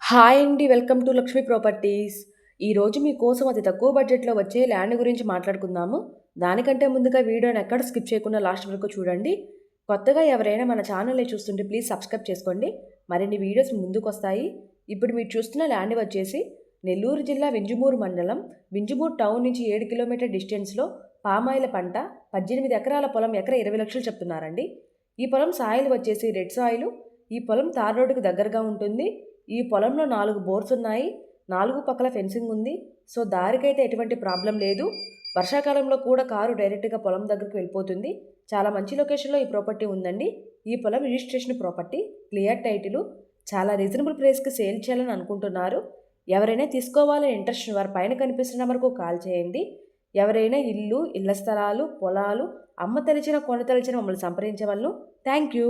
Hi అండి. Welcome to Lakshmi properties. ఈరోజు మీకోసం అతి తక్కువ బడ్జెట్‌లో వచ్చే ల్యాండ్ గురించి మాట్లాడుకుందాము. దానికంటే ముందుగా వీడియోని ఎక్కడ స్కిప్ చేయకుండా లాస్ట్ వరకు చూడండి. కొత్తగా ఎవరైనా మన ఛానల్‌ని చూస్తుంటే ప్లీజ్ సబ్స్క్రైబ్ చేసుకోండి. మరిన్ని వీడియోస్ ముందుకొస్తాయి. ఇప్పుడు మీరు చూస్తున్న ల్యాండ్ వచ్చేసి నెల్లూరు జిల్లా వింజమూరు మండలం, వింజమూరు టౌన్ నుంచి 7 కిలోమీటర్ డిస్టెన్స్‌లో పామాయిల పంట 18 ఎకరాల పొలం ఎకరా 20 లక్షలు చెప్తున్నారండి. ఈ పొలం సాయిల్ వచ్చేసి రెడ్ సాయిలు. ఈ పొలం తార్ రోడ్డుకు దగ్గరగా ఉంటుంది. ఈ పొలంలో 4 బోర్స్ ఉన్నాయి. 4 పక్కల ఫెన్సింగ్ ఉంది. సో దారికైతే ఎటువంటి ప్రాబ్లం లేదు. వర్షాకాలంలో కూడా కారు డైరెక్ట్‌గా పొలం దగ్గరికి వెళ్ళిపోతుంది. చాలా మంచి లొకేషన్‌లో ఈ ప్రాపర్టీ ఉందండి. ఈ పొలం రిజిస్ట్రేషన్ ప్రాపర్టీ, క్లియర్ టైటిలు, చాలా రీజనబుల్ ప్రైస్‌కి సేల్ చేయాలని అనుకుంటున్నారు. ఎవరైనా తీసుకోవాలని ఇంట్రెస్ట్ వారి పైన కనిపిస్తున్న నెంబర్‌కు కాల్ చేయండి. ఎవరైనా ఇల్లు, ఇళ్ల స్థలాలు, పొలాలు అమ్మ తలిచిన, కొన తలిచిన మమ్మల్ని సంప్రదించవలను. Thank you.